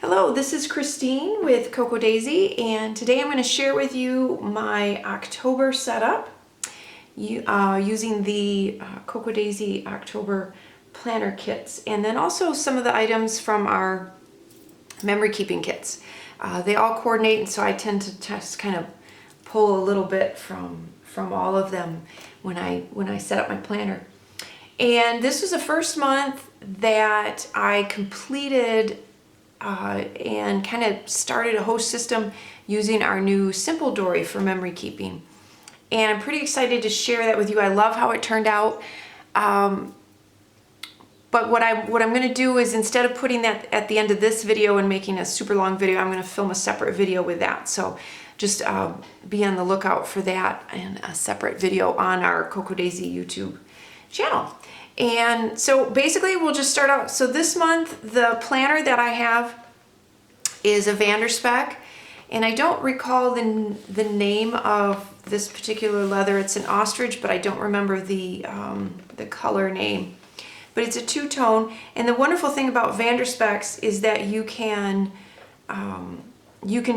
Hello, this is Christine with Coco Daisy, and today I'm going to share with you my October setup using the Coco Daisy October planner kits, and then also some of the items from our memory keeping kits. They all coordinate, and so I tend to just kind of pull a little bit from all of them when I set up my planner. And this was the first month that I completed and kind of started a host system using our new Simple Dory for memory keeping. And I'm pretty excited to share that with you. I love how it turned out. But what I'm going to do is, instead of putting that at the end of this video and making a super long video, I'm going to film a separate video with that. So just be on the lookout for that and a separate video on our Coco Daisy YouTube channel. And so basically we'll just start out. So this month the planner that I have is a Vanderspek, and I don't recall the name of this particular leather. It's an ostrich, but I don't remember the color name. But it's a two-tone, and the wonderful thing about Vanderspeks is that you can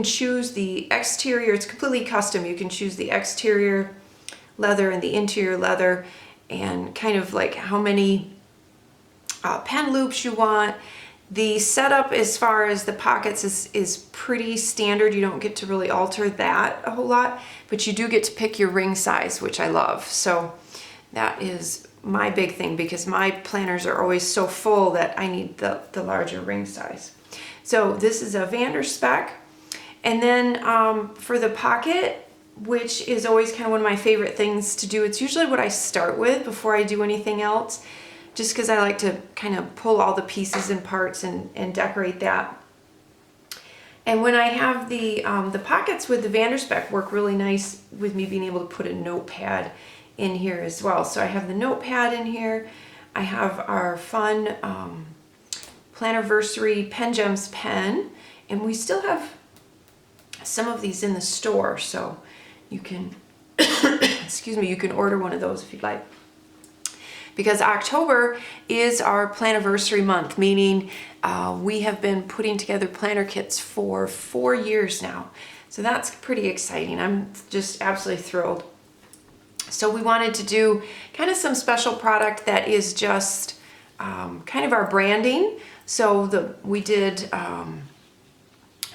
choose the exterior. It's completely custom. You can choose the exterior leather and the interior leather, and kind of like how many pen loops you want. The setup as far as the pockets is pretty standard. You don't get to really alter that a whole lot, but you do get to pick your ring size, which I love. So that is my big thing, because my planners are always so full that I need the larger ring size. So this is a Vanderspek. And then for the pocket, which is always kind of one of my favorite things to do, it's usually what I start with before I do anything else, just because I like to kind of pull all the pieces and parts and decorate that. And when I have the pockets with the Vanderspek, work really nice with me being able to put a notepad in here as well. So I have the notepad in here. I have our fun Plannerversary Pen Gems pen, and we still have some of these in the store, so you can excuse me, you can order one of those if you'd like. Because October is our Plannerversary month, meaning we have been putting together planner kits for 4 years now. So that's pretty exciting. I'm just absolutely thrilled. So we wanted to do kind of some special product that is just kind of our branding. So we did a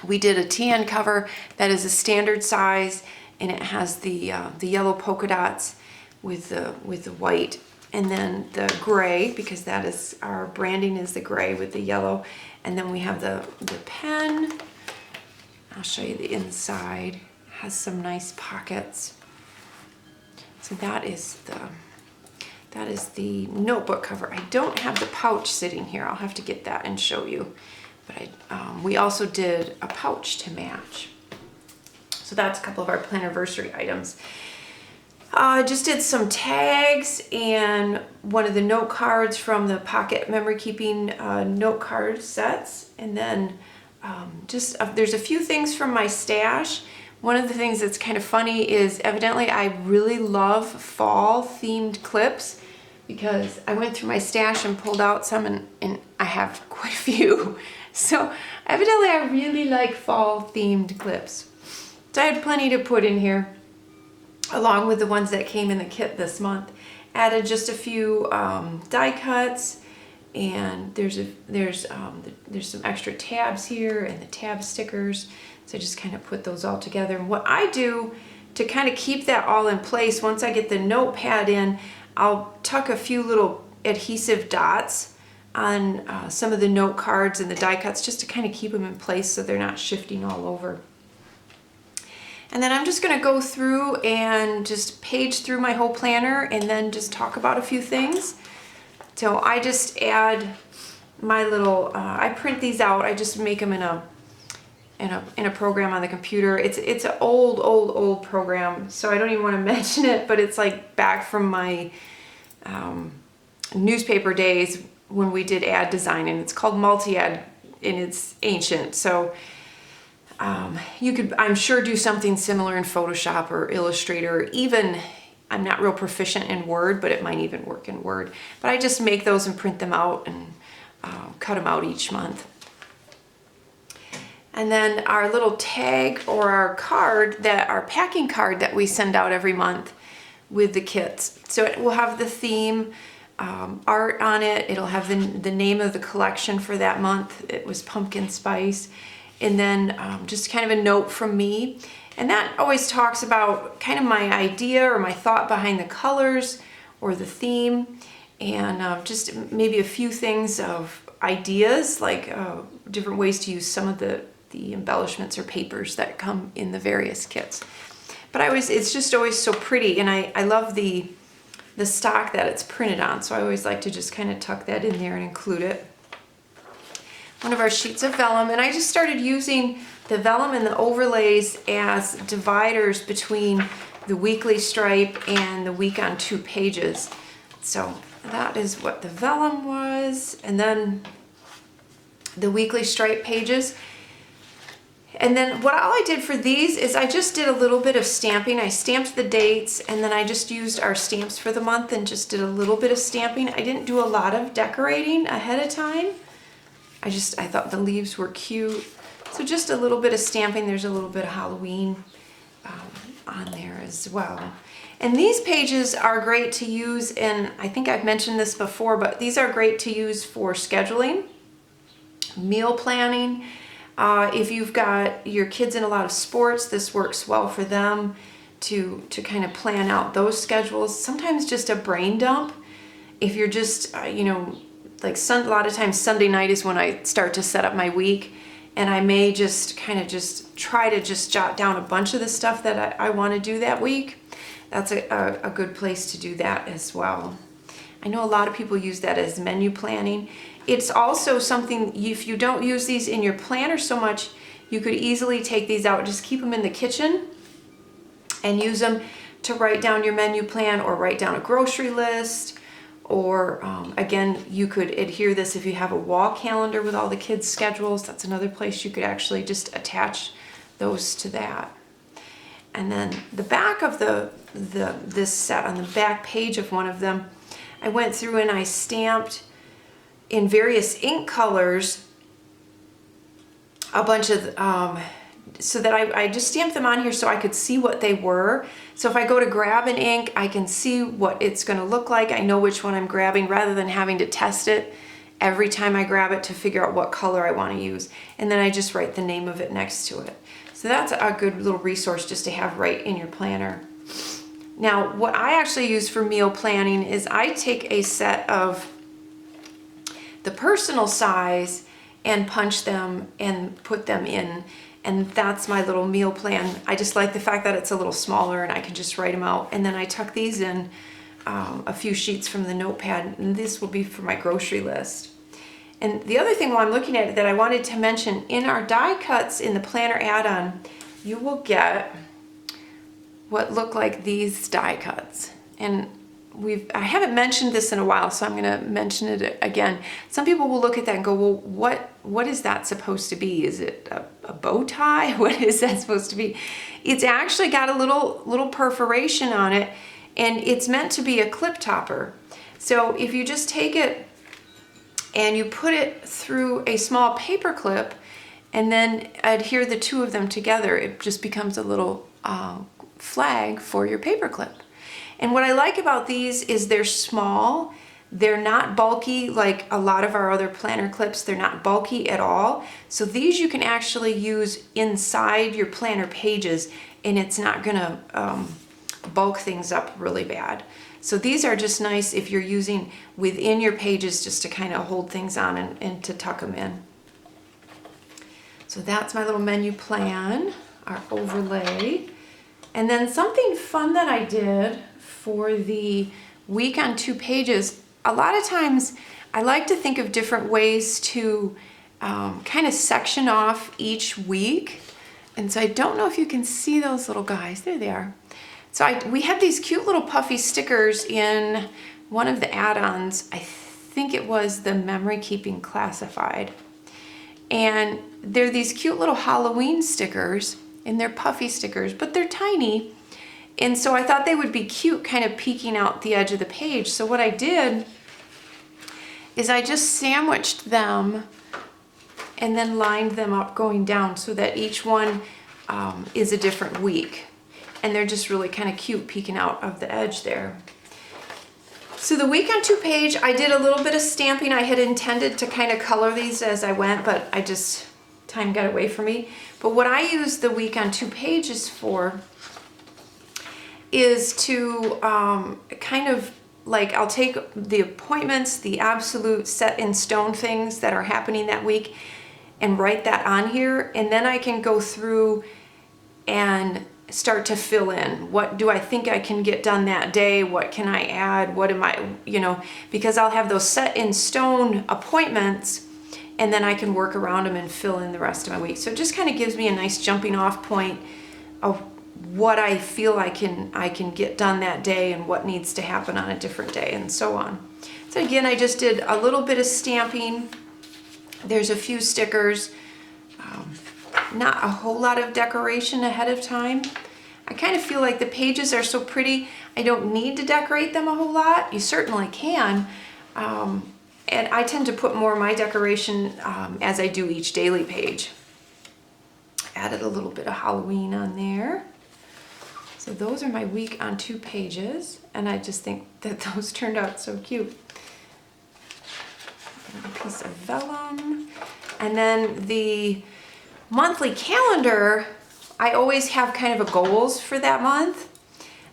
TN cover that is a standard size, and it has the yellow polka dots with the white, and then the gray, because that is our branding, is the gray with the yellow. And then we have the pen. I'll show you the inside. It has some nice pockets. So that is the notebook cover. I don't have the pouch sitting here. I'll have to get that and show you. But we also did a pouch to match. So that's a couple of our Plannerversary items. I just did some tags and one of the note cards from the Pocket Memory Keeping note card sets. And then there's a few things from my stash. One of the things that's kind of funny is, evidently I really love fall themed clips, because I went through my stash and pulled out some, and I have quite a few. So evidently I really like fall themed clips. So I had plenty to put in here, along with the ones that came in the kit this month. Added just a few die cuts, and there's some extra tabs here and the tab stickers. So I just kind of put those all together. And what I do to kind of keep that all in place, once I get the notepad in, I'll tuck a few little adhesive dots on some of the note cards and the die cuts, just to kind of keep them in place so they're not shifting all over. And then I'm just going to go through and just page through my whole planner, and then just talk about a few things. So I just add my little, I print these out. I just make them in a program on the computer. It's an old program, so I don't even want to mention it, but it's like back from my newspaper days when we did ad design, and it's called Multi-Ad, and it's ancient. So you could, I'm sure, do something similar in Photoshop or Illustrator. Even, I'm not real proficient in Word, but it might even work in Word. But I just make those and print them out and cut them out each month. And then our little tag or our card, our packing card that we send out every month with the kits. So it will have the theme, art on it. It'll have the name of the collection for that month. It was pumpkin spice. And then just kind of a note from me. And that always talks about kind of my idea or my thought behind the colors or the theme. And just maybe a few things of ideas, like different ways to use some of the embellishments or papers that come in the various kits. But it's just always so pretty, and I love the stock that it's printed on, so I always like to just kind of tuck that in there and include it. One of our sheets of vellum, and I just started using the vellum and the overlays as dividers between the weekly stripe and the week on 2 pages. So that is what the vellum was, and then the weekly stripe pages. And then all I did for these is I just did a little bit of stamping. I stamped the dates, and then I just used our stamps for the month and just did a little bit of stamping. I didn't do a lot of decorating ahead of time. I thought the leaves were cute. So just a little bit of stamping. There's a little bit of Halloween on there as well. And these pages are great to use, and I think I've mentioned this before, but these are great to use for scheduling, meal planning. If you've got your kids in a lot of sports, this works well for them to kind of plan out those schedules. Sometimes just a brain dump. If you're just, like a lot of times Sunday night is when I start to set up my week, and I may just kind of just try to just jot down a bunch of the stuff that I want to do that week. That's a good place to do that as well. I know a lot of people use that as menu planning. It's also something, if you don't use these in your planner so much, you could easily take these out, just keep them in the kitchen and use them to write down your menu plan or write down a grocery list. Or again, you could adhere this if you have a wall calendar with all the kids' schedules. That's another place you could actually just attach those to that. And then the back of this set, on the back page of one of them, I went through and I stamped in various ink colors a bunch of, so that I just stamped them on here so I could see what they were. So if I go to grab an ink, I can see what it's gonna look like. I know which one I'm grabbing rather than having to test it every time I grab it to figure out what color I wanna use. And then I just write the name of it next to it. So that's a good little resource just to have right in your planner. Now, what I actually use for meal planning is I take a set of the personal size and punch them and put them in, and that's my little meal plan. I just like the fact that it's a little smaller and I can just write them out, and then I tuck these in a few sheets from the notepad, and this will be for my grocery list. And the other thing while I'm looking at it that I wanted to mention, in our die cuts in the planner add-on, you will get what look like these die cuts. And I haven't mentioned this in a while, so I'm gonna mention it again. Some people will look at that and go, well, what is that supposed to be? Is it a bow tie? What is that supposed to be? It's actually got a little perforation on it, and it's meant to be a clip topper. So if you just take it and you put it through a small paper clip and then adhere the two of them together, it just becomes a little flag for your paper clip. And what I like about these is they're small, they're not bulky like a lot of our other planner clips, they're not bulky at all. So these you can actually use inside your planner pages, and it's not gonna bulk things up really bad. So these are just nice if you're using within your pages just to kind of hold things on and to tuck them in. So that's my little menu plan, our overlay. And then something fun that I did for the week on 2 pages, a lot of times I like to think of different ways to kind of section off each week. And so I don't know if you can see those little guys. There they are. So we have these cute little puffy stickers in one of the add-ons. I think it was the Memory Keeping Classified. And they're these cute little Halloween stickers, and they're puffy stickers, but they're tiny. And so I thought they would be cute, kind of peeking out the edge of the page. So what I did is I just sandwiched them and then lined them up going down so that each one is a different week. And they're just really kind of cute peeking out of the edge there. So the week on 2 page, I did a little bit of stamping. I had intended to kind of color these as I went, but time got away from me. But what I use the week on 2 pages for is to kind of like, I'll take the appointments, the absolute set in stone things that are happening that week and write that on here. And then I can go through and start to fill in. What do I think I can get done that day? What can I add? What am I, because I'll have those set in stone appointments and then I can work around them and fill in the rest of my week. So it just kind of gives me a nice jumping off point of what I feel I can get done that day and what needs to happen on a different day and so on. So again, I just did a little bit of stamping. There's a few stickers. Not a whole lot of decoration ahead of time. I kind of feel like the pages are so pretty, I don't need to decorate them a whole lot. You certainly can. And I tend to put more of my decoration as I do each daily page. Added a little bit of Halloween on there. So those are my week on 2 pages. And I just think that those turned out so cute. A piece of vellum. And then the monthly calendar, I always have kind of a goals for that month.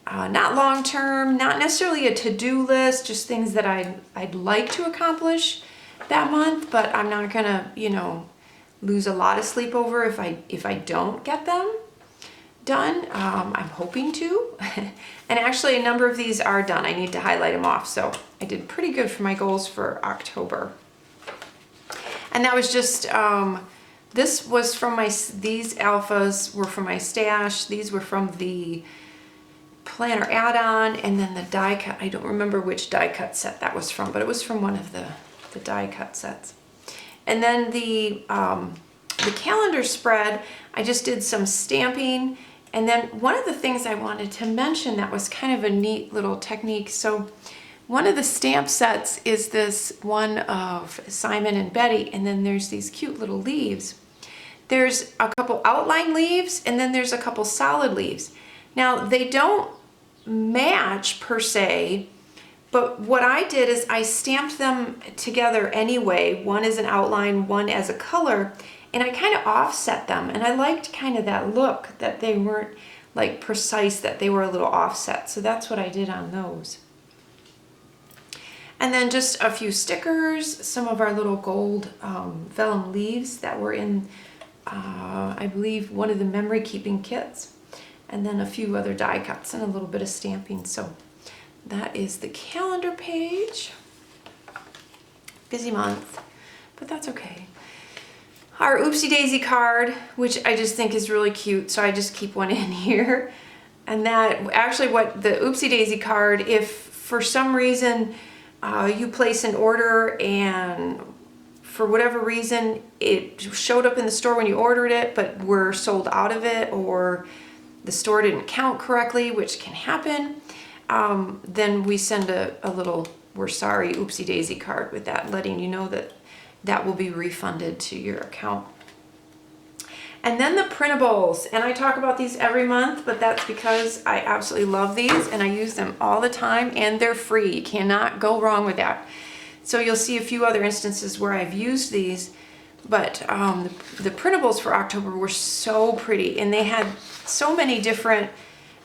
Not long term, not necessarily a to-do list, just things that I'd like to accomplish that month, but I'm not gonna, lose a lot of sleep over if I don't get them done. I'm hoping to. And actually a number of these are done. I need to highlight them off. So I did pretty good for my goals for October. And that was just, this was from these alphas were from my stash. These were from the planner add-on, and then the die cut. I don't remember which die cut set that was from, but it was from one of the die cut sets. And then the calendar spread, I just did some stamping. And then one of the things I wanted to mention that was kind of a neat little technique. So one of the stamp sets is this one of Simon and Betty, and then there's these cute little leaves. There's a couple outline leaves, and then there's a couple solid leaves. Now, they don't match per se, but what I did is I stamped them together anyway. One is an outline, one as a color, and I kind of offset them. And I liked kind of that look, that they weren't like precise, that they were a little offset. So that's what I did on those. And then just a few stickers, some of our little gold vellum leaves that were in, I believe, one of the memory keeping kits. And then a few other die cuts and a little bit of stamping. So that is the calendar page. Busy month, but that's okay. Our Oopsie Daisy card, which I just think is really cute, so I just keep one in here. And that, actually what the Oopsie Daisy card, if for some reason you place an order and for whatever reason it showed up in the store when you ordered it, but we're sold out of it, or the store didn't count correctly, which can happen, then we send a little "we're sorry" Oopsie Daisy card with that, letting you know that that will be refunded to your account. And then the printables, and I talk about these every month, but that's because I absolutely love these and I use them all the time, and they're free. You cannot go wrong with that. So you'll see a few other instances where I've used these, but the printables for October were so pretty, and they had so many different,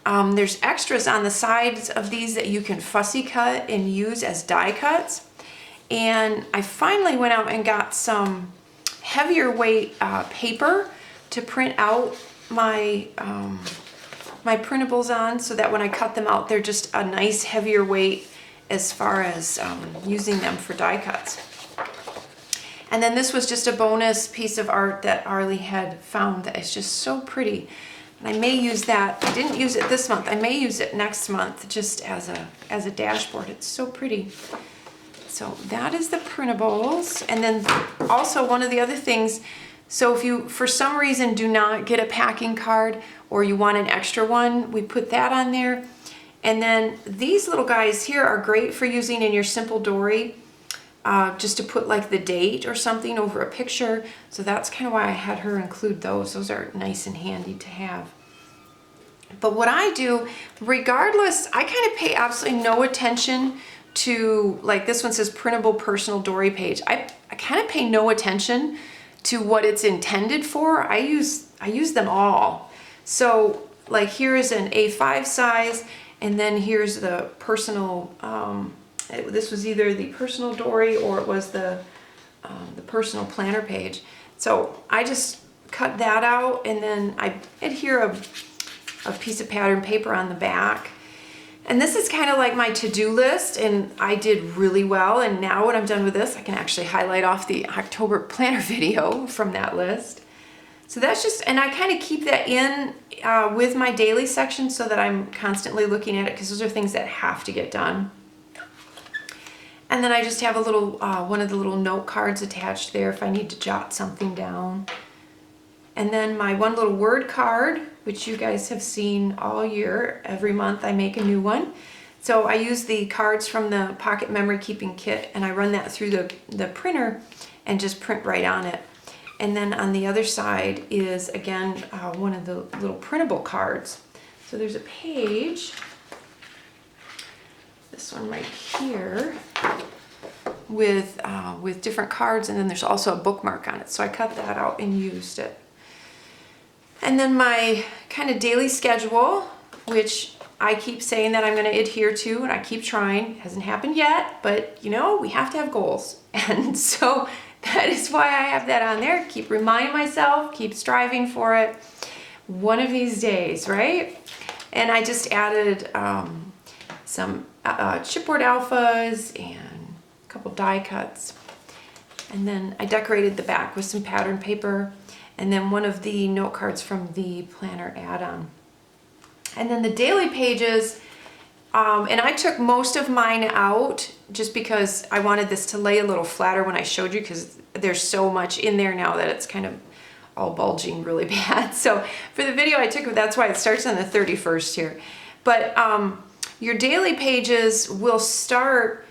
there's extras on the sides of these that you can fussy cut and use as die cuts. And I finally went out and got some heavier weight paper to print out my my printables on, so that when I cut them out, they're just a nice heavier weight as far as using them for die cuts. And then this was just a bonus piece of art that Arlie had found that is just so pretty. And I may use that. I didn't use it this month. I may use it next month just as a dashboard. It's so pretty. So that is the printables. And then also one of the other things, so if you for some reason do not get a packing card or you want an extra one, we put that on there. And then these little guys here are great for using in your Simple Dory just to put like the date or something over a picture. So that's kind of why I had her include those. Those are nice and handy to have. But what I do, regardless, I kind of pay absolutely no attention to, like this one says printable personal Dory page. I kind of pay no attention to what it's intended for. I use them all. So like here is an A5 size, and then here's the personal, this was either the personal Dory or it was the personal planner page. So I just cut that out, and then I adhere a piece of pattern paper on the back. And this is kind of like my to-do list, and I did really well. And now when I'm done with this, I can actually highlight off the October planner video from that list. So that's just, and I kind of keep that in with my daily section so that I'm constantly looking at it, because those are things that have to get done. And then I just have a little, one of the little note cards attached there if I need to jot something down. And then my one little word card, which you guys have seen all year. Every month I make a new one. So I use the cards from the Pocket Memory Keeping Kit, and I run that through the printer and just print right on it. And then on the other side is, again, one of the little printable cards. So there's a page, this one right here, with different cards, and then there's also a bookmark on it. So I cut that out and used it. And then my kind of daily schedule, which I keep saying that I'm going to adhere to, and I keep trying. It hasn't happened yet, but you know, we have to have goals. And so that is why I have that on there. Keep reminding myself, keep striving for it. One of these days, right? And I just added some chipboard alphas and a couple die cuts. And then I decorated the back with some pattern paper, and then one of the note cards from the planner add-on. And then the daily pages, and I took most of mine out just because I wanted this to lay a little flatter when I showed you, because there's so much in there now that it's kind of all bulging really bad. So for the video I took, that's why it starts on the 31st here. But your daily pages will start,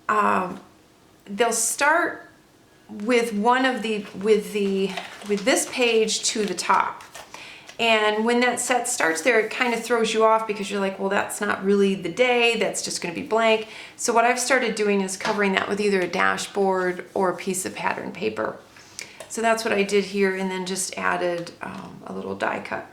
they'll start with this page to the top. And when that set starts there, it kind of throws you off because you're like, well, that's not really the day, that's just going to be blank. So what I've started doing is covering that with either a dashboard or a piece of pattern paper. So that's what I did here, and then just added a little die cut.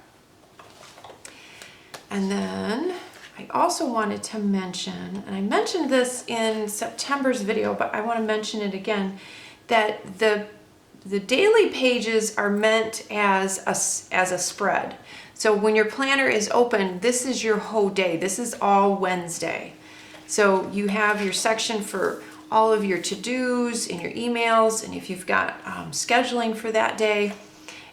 And then I also wanted to mention, and I mentioned this in September's video, but I want to mention it again, that the daily pages are meant as a spread. So when your planner is open, this is your whole day. This is all Wednesday. So you have your section for all of your to-dos and your emails, and if you've got scheduling for that day.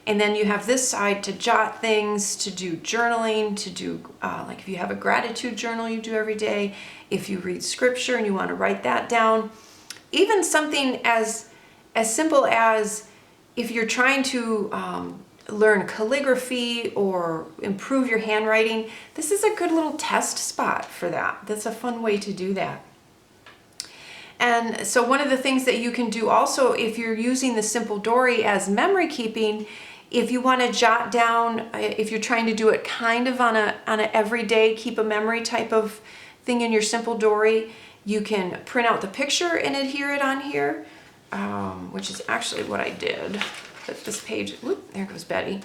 And then you have this side to jot things, to do journaling, to do, like if you have a gratitude journal you do every day, if you read scripture and you want to write that down. Even something as simple as if you're trying to learn calligraphy or improve your handwriting, this is a good little test spot for that. That's a fun way to do that. And so one of the things that you can do also, if you're using the Simple Dory as memory keeping, if you want to jot down, if you're trying to do it kind of on a everyday keep a memory type of thing in your Simple Dory, you can print out the picture and adhere it on here. Which is actually what I did. But this page, whoop, there goes Betty.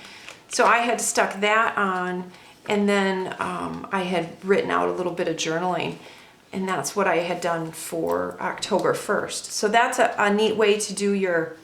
So I had stuck that on, and then I had written out a little bit of journaling, and that's what I had done for October 1st. So that's a neat way to do your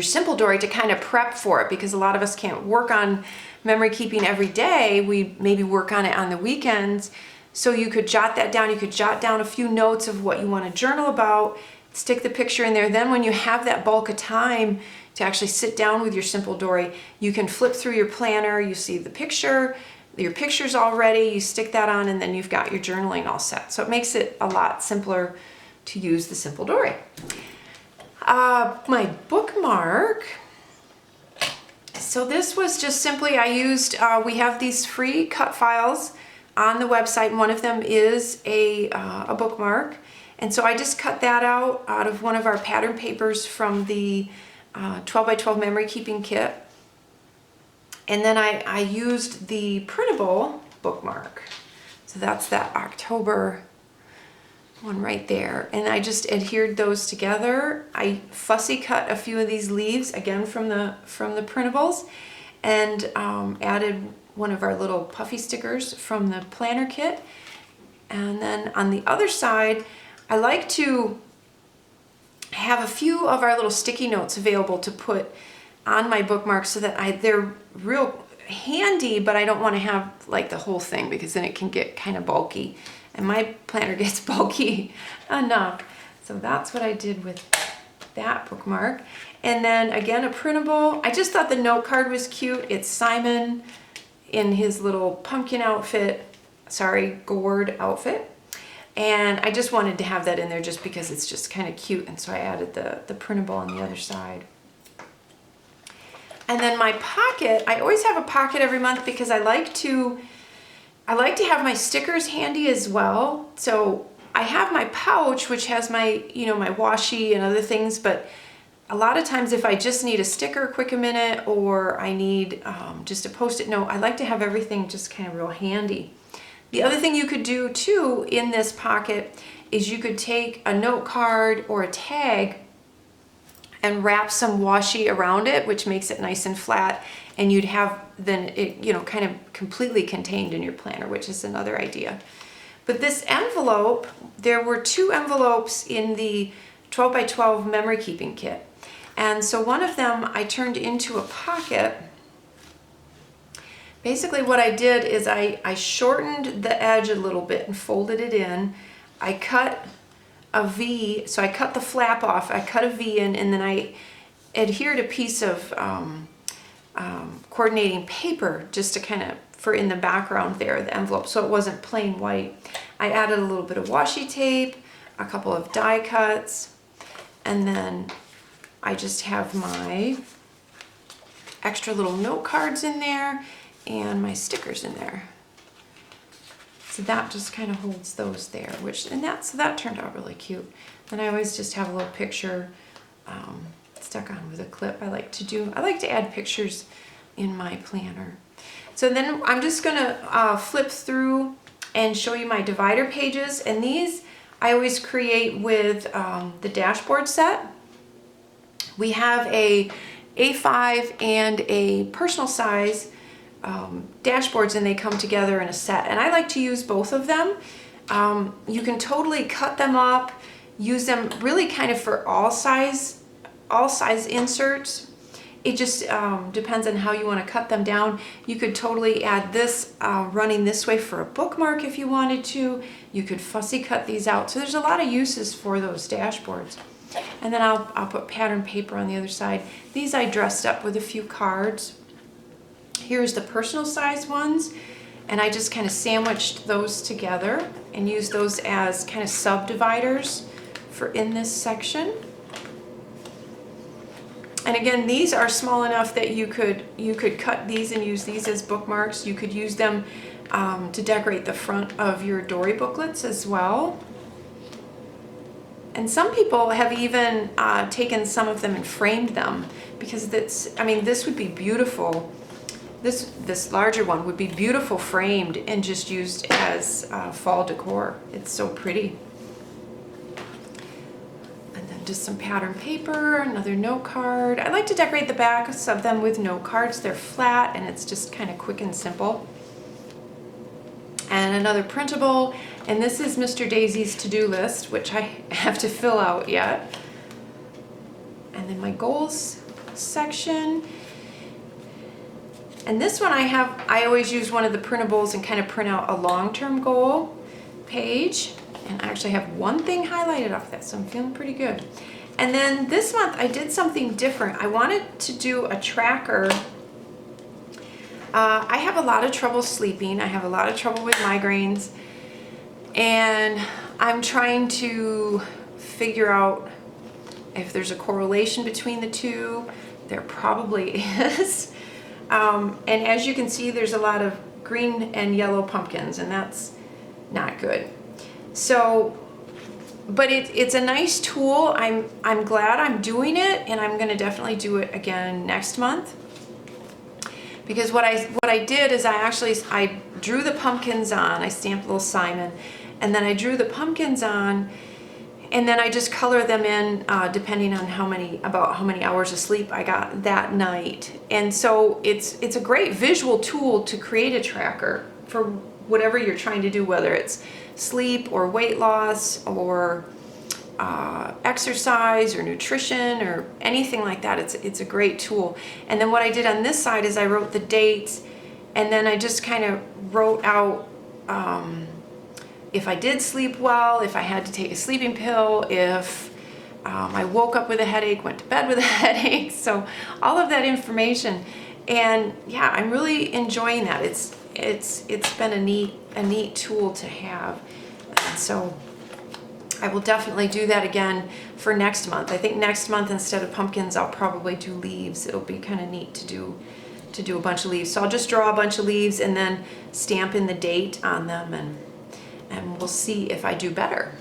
Simple Dory, to kind of prep for it, because a lot of us can't work on memory keeping every day. We maybe work on it on the weekends. So you could jot that down. You could jot down a few notes of what you want to journal about, stick the picture in there. Then when you have that bulk of time to actually sit down with your Simple Dory, you can flip through your planner, you see the picture, your picture's all ready, you stick that on, and then you've got your journaling all set. So it makes it a lot simpler to use the Simple Dory. My bookmark, so this was just simply, I used, we have these free cut files on the website, and one of them is a bookmark. And so I just cut that out of one of our pattern papers from the 12 by 12 memory keeping kit. And then I used the printable bookmark. So that's that October one right there. And I just adhered those together. I fussy cut a few of these leaves, again from the printables, and added one of our little puffy stickers from the planner kit. And then on the other side, I like to have a few of our little sticky notes available to put on my bookmarks so that they're real handy, but I don't want to have like the whole thing because then it can get kind of bulky. And my planner gets bulky enough. So that's what I did with that bookmark. And then again, a printable. I just thought the note card was cute. It's Simon in his little pumpkin outfit, gourd outfit. And I just wanted to have that in there just because it's just kind of cute. And so I added the printable on the other side. And then my pocket, I always have a pocket every month because I like to have my stickers handy as well. So I have my pouch, which has my, my washi and other things, but a lot of times if I just need a sticker quick a minute, or I need just a Post-it note, I like to have everything just kind of real handy. The other thing you could do too in this pocket is you could take a note card or a tag and wrap some washi around it, which makes it nice and flat, and you'd have then it, kind of completely contained in your planner, which is another idea. But this envelope, there were 2 envelopes in the 12 by 12 memory keeping kit. And so one of them I turned into a pocket. Basically what I did is I shortened the edge a little bit and folded it in. I cut a V, so I cut the flap off, I cut a V in, and then I adhered a piece of coordinating paper just to kind of, for in the background there, the envelope, so it wasn't plain white. I added a little bit of washi tape, a couple of die cuts, and then I just have my extra little note cards in there and my stickers in there. So that just kind of holds those there, so that turned out really cute. And I always just have a little picture stuck on with a clip. I like to add pictures in my planner. So then I'm just gonna flip through and show you my divider pages. And these I always create with the dashboard set. We have a A5 and a personal size dashboards, and they come together in a set, and I like to use both of them. You can totally cut them up, use them really kind of for all size inserts. It just depends on how you want to cut them down. You could totally add this running this way for a bookmark if you wanted to. You could fussy cut these out. So there's a lot of uses for those dashboards. And then I'll put pattern paper on the other side. These I dressed up with a few cards. Here's the personal size ones, and I just kind of sandwiched those together and used those as kind of subdividers for in this section. And again, these are small enough that you could cut these and use these as bookmarks. You could use them to decorate the front of your Dory booklets as well. And some people have even taken some of them and framed them, because this would be beautiful. This larger one would be beautiful framed and just used as fall decor. It's so pretty. And then just some pattern paper, another note card. I like to decorate the backs of them with note cards. They're flat and it's just kind of quick and simple. And another printable, and this is Mr. Daisy's to-do list, which I have to fill out yet. And then my goals section. And this one I always use one of the printables and kind of print out a long-term goal page. And I actually have one thing highlighted off that, so I'm feeling pretty good. And then this month I did something different. I wanted to do a tracker. I have a lot of trouble sleeping. I have a lot of trouble with migraines. And I'm trying to figure out if there's a correlation between the two. There probably is. And as you can see, there's a lot of green and yellow pumpkins, and that's not good. So but it's a nice tool. I'm glad I'm doing it, and I'm going to definitely do it again next month. Because what I did is I drew the pumpkins on. I stamped little Simon, and then I drew the pumpkins on, and then I just color them in depending on how many hours of sleep I got that night. And so it's a great visual tool to create a tracker for whatever you're trying to do, whether it's sleep or weight loss or exercise or nutrition or anything like that. It's a great tool. And then what I did on this side is I wrote the dates, and then I just kind of wrote out if I did sleep well, if I had to take a sleeping pill, if I woke up with a headache, went to bed with a headache. So all of that information. And yeah, I'm really enjoying that. It's been a neat tool to have. And so I will definitely do that again for next month. I think next month, instead of pumpkins, I'll probably do leaves. It'll be kind of neat to do a bunch of leaves. So I'll just draw a bunch of leaves and then stamp in the date on them, and we'll see if I do better.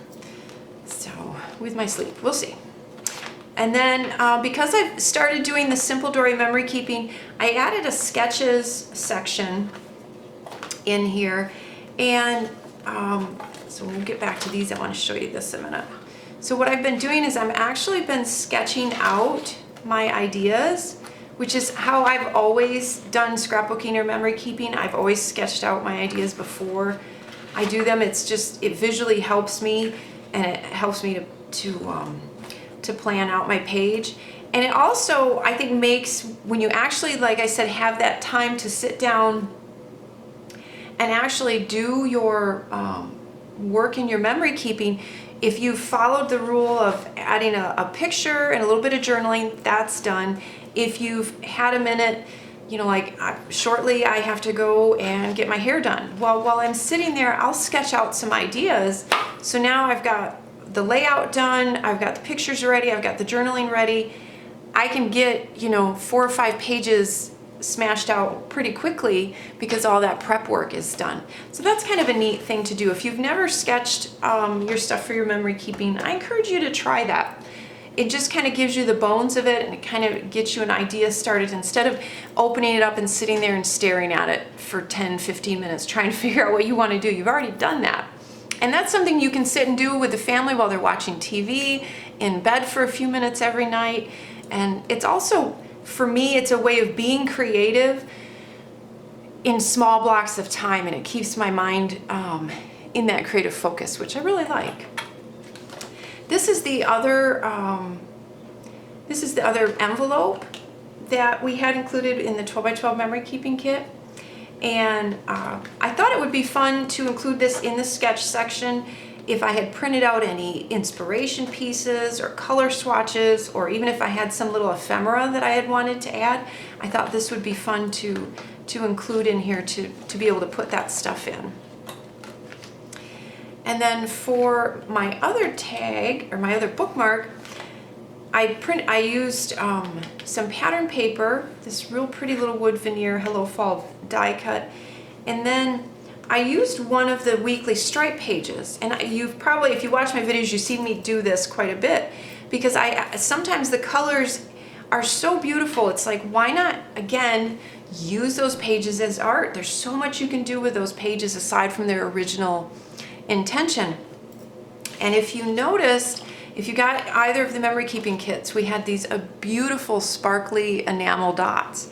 So with my sleep, we'll see. And then because I've started doing the Simple Dory memory keeping, I added a sketches section in here. And so we'll get back to these. I want to show you this in a minute. So what I've been doing is I'm actually been sketching out my ideas, which is how I've always done scrapbooking or memory keeping. I've always sketched out my ideas before I do them. It visually helps me, and it helps me to plan out my page. And it also, I think, makes, when you actually, like I said, have that time to sit down and actually do your work in your memory keeping, if you've followed the rule of adding a picture and a little bit of journaling, that's done. If you've had a minute, like shortly I have to go and get my hair done. Well, while I'm sitting there, I'll sketch out some ideas. So now I've got the layout done, I've got the pictures ready, I've got the journaling ready. I can get, 4 or 5 pages smashed out pretty quickly because all that prep work is done. So that's kind of a neat thing to do. If you've never sketched your stuff for your memory keeping, I encourage you to try that. It just kind of gives you the bones of it, and it kind of gets you an idea started instead of opening it up and sitting there and staring at it for 10, 15 minutes trying to figure out what you want to do. You've already done that. And that's something you can sit and do with the family while they're watching TV, in bed for a few minutes every night. And it's also, for me, it's a way of being creative in small blocks of time, and it keeps my mind in that creative focus, which I really like. This is the other envelope that we had included in the 12x12 memory keeping kit. And I thought it would be fun to include this in the sketch section if I had printed out any inspiration pieces or color swatches, or even if I had some little ephemera that I had wanted to add. I thought this would be fun to include in here to be able to put that stuff in. And then for my other tag, or my other bookmark, I used some pattern paper, this real pretty little wood veneer Hello Fall die cut, and then I used one of the weekly stripe pages. And you've probably, if you watch my videos, you've seen me do this quite a bit, because sometimes the colors are so beautiful. It's like, why not, again, use those pages as art? There's so much you can do with those pages aside from their original intention. And if you noticed, if you got either of the memory keeping kits, we had these beautiful sparkly enamel dots.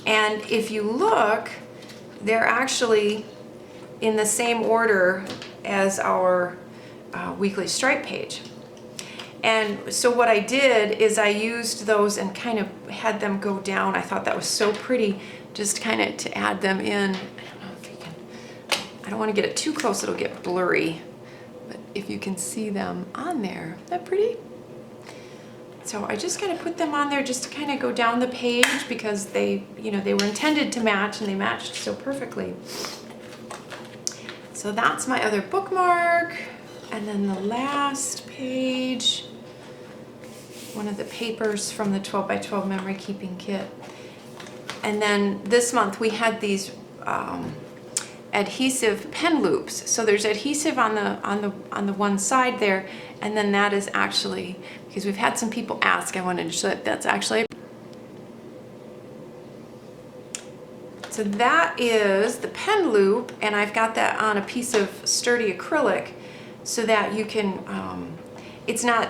And if you look, they're actually in the same order as our weekly stripe page. And so what I did is I used those and kind of had them go down. I thought that was so pretty, just kind of to add them in. I don't want to get it too close, it'll get blurry. But if you can see them on there, isn't that pretty? So I just kind of put them on there just to kind of go down the page, because they were intended to match, and they matched so perfectly. So that's my other bookmark. And then the last page, one of the papers from the 12x12 memory keeping kit. And then this month we had these adhesive pen loops. So there's adhesive on the one side there, And then that is actually, because we've had some people ask, I wanted to show that that's actually. So that is the pen loop, and I've got that on a piece of sturdy acrylic so that you can, it's not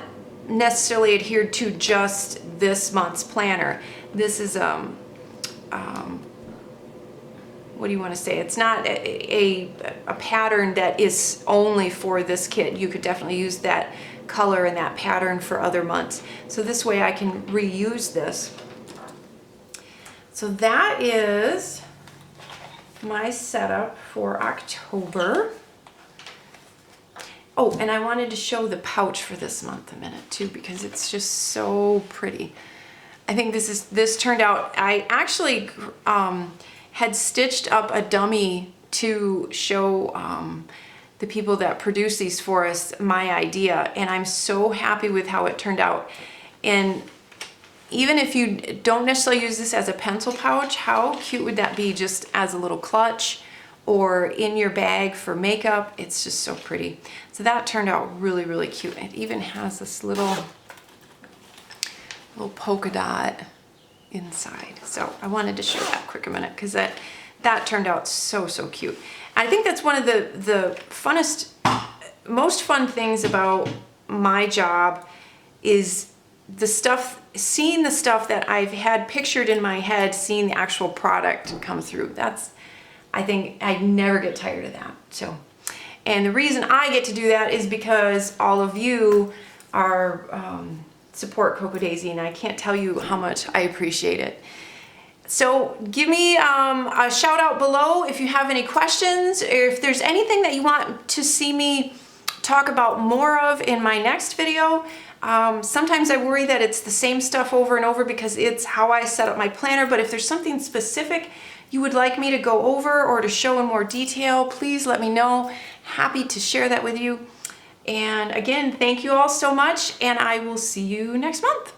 necessarily adhered to just this month's planner. This is, what do you want to say? It's not a pattern that is only for this kit. You could definitely use that color and that pattern for other months. So this way I can reuse this. So that is my setup for October. Oh, and I wanted to show the pouch for this month a minute too, because it's just so pretty. I think this turned out, I actually had stitched up a dummy to show the people that produce these for us my idea, and I'm so happy with how it turned out. And even if you don't necessarily use this as a pencil pouch, how cute would that be just as a little clutch or in your bag for makeup? It's just so pretty. So that turned out really, really cute. It even has this little polka dot inside. So I wanted to show that quick a minute because that turned out so, so cute. I think that's one of the funnest, most fun things about my job is the stuff, seeing the stuff that I've had pictured in my head, seeing the actual product come through. That's, I think I never get tired of that. So, and the reason I get to do that is because all of you are support Cocoa Daisy, and I can't tell you how much I appreciate it. So give me a shout out below if you have any questions, or if there's anything that you want to see me talk about more of in my next video. Sometimes I worry that it's the same stuff over and over because it's how I set up my planner, but if there's something specific you would like me to go over or to show in more detail, please let me know. Happy to share that with you. And again, thank you all so much, and I will see you next month.